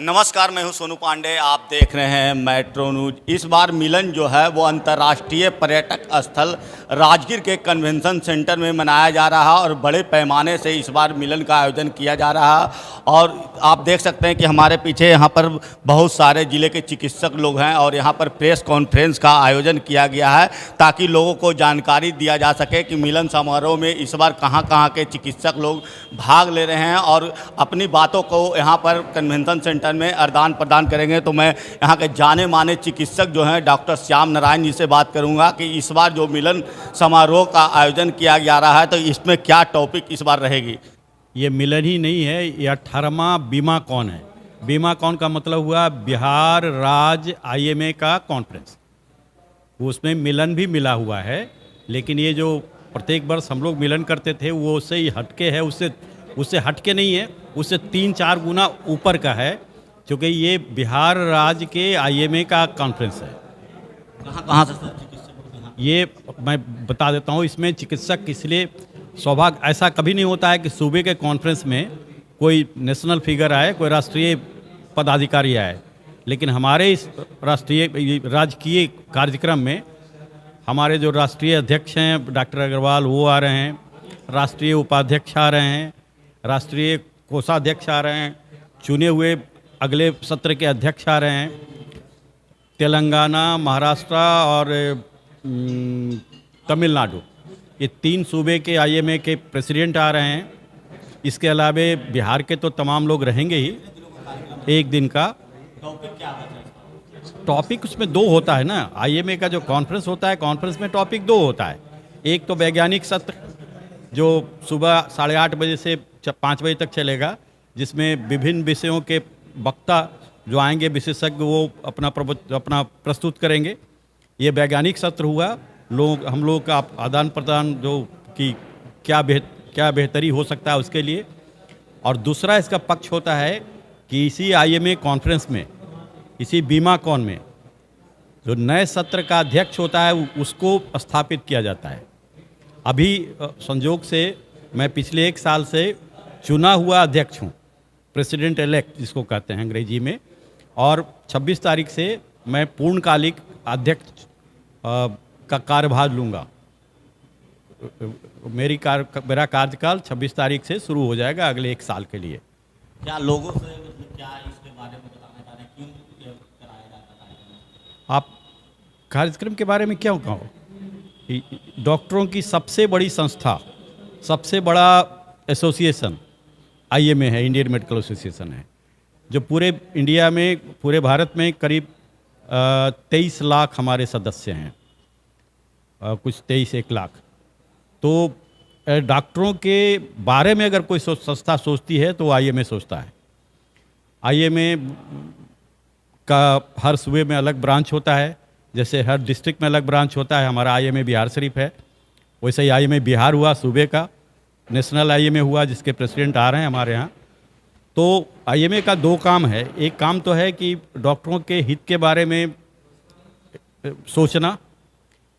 नमस्कार, मैं हूं सोनू पांडे। आप देख रहे हैं मेट्रो न्यूज। इस बार मिलन जो है वो अंतर्राष्ट्रीय पर्यटक स्थल राजगीर के कन्वेंशन सेंटर में मनाया जा रहा है और बड़े पैमाने से इस बार मिलन का आयोजन किया जा रहा है। और आप देख सकते हैं कि हमारे पीछे यहाँ पर बहुत सारे ज़िले के चिकित्सक लोग हैं और यहाँ पर प्रेस कॉन्फ्रेंस का आयोजन किया गया है ताकि लोगों को जानकारी दिया जा सके कि मिलन समारोह में इस बार कहाँ के चिकित्सक लोग भाग ले रहे हैं और अपनी बातों को यहाँ पर कन्वेंशन सेंटर में आदान प्रदान करेंगे। तो मैं यहाँ के जाने माने चिकित्सक जो हैं डॉक्टर श्याम नारायण जी से बात करूँगा कि इस बार जो मिलन समारोह का आयोजन किया जा रहा है तो इसमें क्या टॉपिक इस बार रहेगी। ये मिलन ही नहीं है, ये 18वां बीमा कॉन है। बीमा कॉन का मतलब हुआ बिहार राज्य IMA का कॉन्फ्रेंस। उसमें मिलन भी मिला हुआ है, लेकिन ये जो प्रत्येक वर्ष हम लोग मिलन करते थे वो उससे ही हटके है, उससे हटके नहीं है, उससे 3-4 गुना ऊपर का है, क्योंकि ये बिहार राज्य के IMA का कॉन्फ्रेंस है। कहाँ से चिकित्सक? ये मैं बता देता हूँ, इसमें चिकित्सक इसलिए सौभाग्य ऐसा कभी नहीं होता है कि सूबे के कॉन्फ्रेंस में कोई नेशनल फिगर आए, कोई राष्ट्रीय पदाधिकारी आए, लेकिन हमारे इस राजकीय कार्यक्रम में हमारे जो राष्ट्रीय अध्यक्ष हैं डॉक्टर अग्रवाल वो आ रहे हैं, राष्ट्रीय उपाध्यक्ष आ रहे हैं, राष्ट्रीय कोषाध्यक्ष आ रहे हैं, चुने हुए अगले सत्र के अध्यक्ष आ रहे हैं। तेलंगाना, महाराष्ट्र और तमिलनाडु, ये 3 सूबे के IMA के प्रेसिडेंट आ रहे हैं। इसके अलावे बिहार के तो तमाम लोग रहेंगे ही। एक दिन का टॉपिक उसमें 2 होता है ना। IMA का जो कॉन्फ्रेंस होता है, कॉन्फ्रेंस में टॉपिक 2 होता है। एक तो वैज्ञानिक सत्र जो सुबह 8:30 बजे से 5 बजे तक चलेगा, जिसमें विभिन्न विषयों के वक्ता जो आएंगे विशेषज्ञ वो अपना प्रस्तुत करेंगे। ये वैज्ञानिक सत्र हुआ। हम लोग का आदान प्रदान जो कि क्या बेहतरी हो सकता है उसके लिए। और दूसरा इसका पक्ष होता है कि इसी IMA कॉन्फ्रेंस में, इसी बीमा कॉन में जो नए सत्र का अध्यक्ष होता है उसको स्थापित किया जाता है। अभी संयोग से मैं पिछले 1 साल से चुना हुआ अध्यक्ष हूँ, प्रेसिडेंट इलेक्ट जिसको कहते हैं अंग्रेजी में, और 26 तारीख से मैं पूर्णकालिक अध्यक्ष का कार्यभार लूँगा। मेरा कार्यकाल 26 तारीख से शुरू हो जाएगा अगले 1 साल के लिए। क्या लोगों से क्या इसके बारे में बताना चाह रहे हैं, क्यों कराया जाता है? आप कार्यक्रम के बारे में क्या कहो? डॉक्टरों की सबसे बड़ी संस्था, सबसे बड़ा एसोसिएशन IMA है, इंडियन मेडिकल एसोसिएशन है, जो पूरे इंडिया में, पूरे भारत में करीब 23 लाख हमारे सदस्य हैं, कुछ 23-1 लाख। तो डॉक्टरों के बारे में अगर कोई संस्था सोचती है तो IMA सोचता है। IMA का हर सूबे में अलग ब्रांच होता है, जैसे हर डिस्ट्रिक्ट में अलग ब्रांच होता है। हमारा IMA बिहार शरीफ है, वैसे ही IMA बिहार हुआ सूबे का, नेशनल IMA हुआ जिसके प्रेसिडेंट आ रहे हैं हमारे यहाँ। तो IMA का 2 काम है। एक काम तो है कि डॉक्टरों के हित के बारे में सोचना,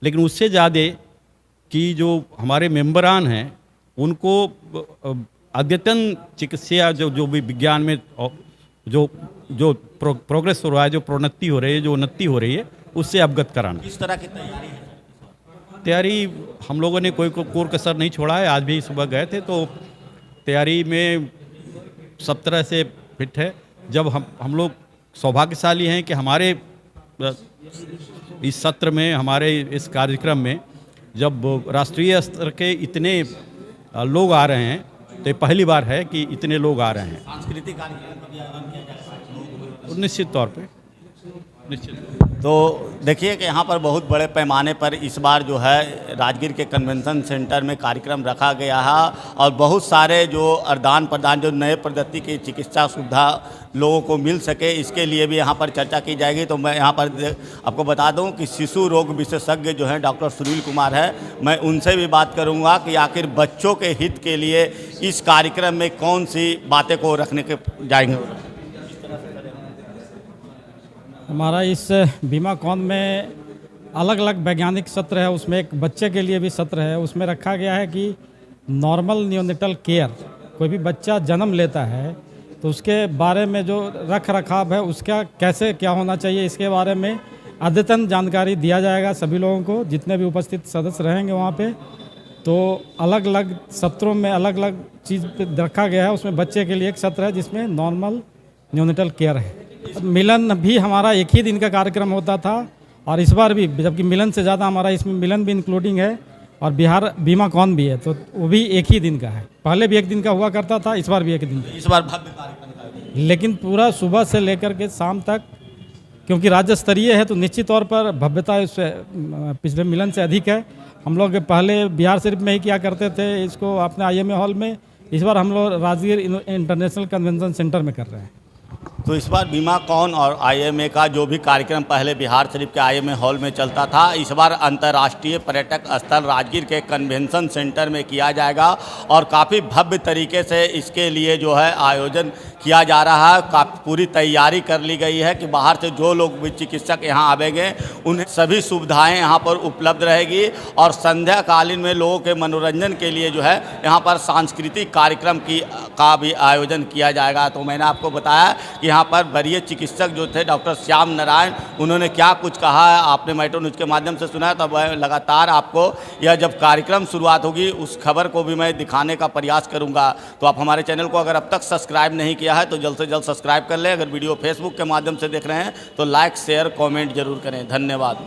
लेकिन उससे ज़्यादा कि जो हमारे मेंबरान हैं उनको अद्यतन चिकित्सा जो भी विज्ञान में जो प्रोग्रेस हो रहा है, जो प्रोन्नति हो रही है, जो उन्नति हो रही है, उससे अवगत कराना। किस तरह की तैयारी है? तैयारी हम लोगों ने कोई कोर कसर नहीं छोड़ा है। आज भी सुबह गए थे तो तैयारी में सब तरह से फिट है। जब हम लोग सौभाग्यशाली हैं कि हमारे इस सत्र में, हमारे इस कार्यक्रम में जब राष्ट्रीय स्तर के इतने लोग आ रहे हैं, तो ये पहली बार है कि इतने लोग आ रहे हैं। सांस्कृतिक कार्यक्रम का भी आयोजन किया जाएगा? निश्चित तौर पे, निश्चित। तो देखिए कि यहाँ पर बहुत बड़े पैमाने पर इस बार जो है राजगीर के कन्वेंशन सेंटर में कार्यक्रम रखा गया है और बहुत सारे जो आदान प्रदान, जो नए पद्धति की चिकित्सा सुविधा लोगों को मिल सके, इसके लिए भी यहाँ पर चर्चा की जाएगी। तो मैं यहाँ पर आपको बता दूँ कि शिशु रोग विशेषज्ञ जो हैं डॉक्टर सुनील कुमार है, मैं उनसे भी बात करूँगा कि आखिर बच्चों के हित के लिए इस कार्यक्रम में कौन सी बातें को रखने के जाएंगे। हमारा इस बीमा कॉन में अलग अलग वैज्ञानिक सत्र है, उसमें एक बच्चे के लिए भी सत्र है। उसमें रखा गया है कि नॉर्मल न्यूनेटल केयर, कोई भी बच्चा जन्म लेता है तो उसके बारे में जो रख रखाव है उसका कैसे क्या होना चाहिए, इसके बारे में अद्यतन जानकारी दिया जाएगा सभी लोगों को, जितने भी उपस्थित सदस्य रहेंगे वहाँ पे। तो अलग अलग सत्रों में अलग अलग चीज़ पे रखा गया है। उसमें बच्चे के लिए एक सत्र है जिसमें नॉर्मल न्यूनेटल केयर है। मिलन भी हमारा एक ही दिन का कार्यक्रम होता था और इस बार भी, जबकि मिलन से ज़्यादा हमारा इसमें मिलन भी इंक्लूडिंग है और बिहार बीमा कौन भी है, तो वो भी एक ही दिन का है। पहले भी एक दिन का हुआ करता था, इस बार भी एक दिन का। इस बार भव्य कार्यक्रम का आयोजन। लेकिन पूरा सुबह से लेकर के शाम तक, क्योंकि राज्य स्तरीय है तो निश्चित तौर पर भव्यता इससे पिछले मिलन से अधिक है। हम लोग पहले बिहार शरीफ में ही किया करते थे इसको अपने IMA हॉल में, इस बार हम लोग राजगीर इंटरनेशनल कन्वेंशन सेंटर में कर रहे हैं। तो इस बार बीमा कौन और IMA का जो भी कार्यक्रम पहले बिहार शरीफ के IMA हॉल में चलता था, इस बार अंतर्राष्ट्रीय पर्यटक स्थल राजगीर के कन्वेंशन सेंटर में किया जाएगा और काफ़ी भव्य तरीके से इसके लिए जो है आयोजन किया जा रहा है। पूरी तैयारी कर ली गई है कि बाहर से जो लोग भी चिकित्सक यहाँ आवेंगे उन्हें सभी सुविधाएं यहाँ पर उपलब्ध रहेगी और संध्या कालीन में लोगों के मनोरंजन के लिए जो है यहाँ पर सांस्कृतिक कार्यक्रम का भी आयोजन किया जाएगा। तो मैंने आपको बताया कि यहाँ पर वरीय चिकित्सक जो थे डॉक्टर श्याम नारायण, उन्होंने क्या कुछ कहा है आपने मेट्रो न्यूज़ के माध्यम से सुना है। तो मैं लगातार आपको यह जब कार्यक्रम शुरुआत होगी उस खबर को भी मैं दिखाने का प्रयास करूँगा। तो आप हमारे चैनल को अगर अब तक सब्सक्राइब नहीं किया है तो जल्द से जल्द सब्सक्राइब कर लें। अगर वीडियो फेसबुक के माध्यम से देख रहे हैं तो लाइक शेयर कमेंट जरूर करें। धन्यवाद।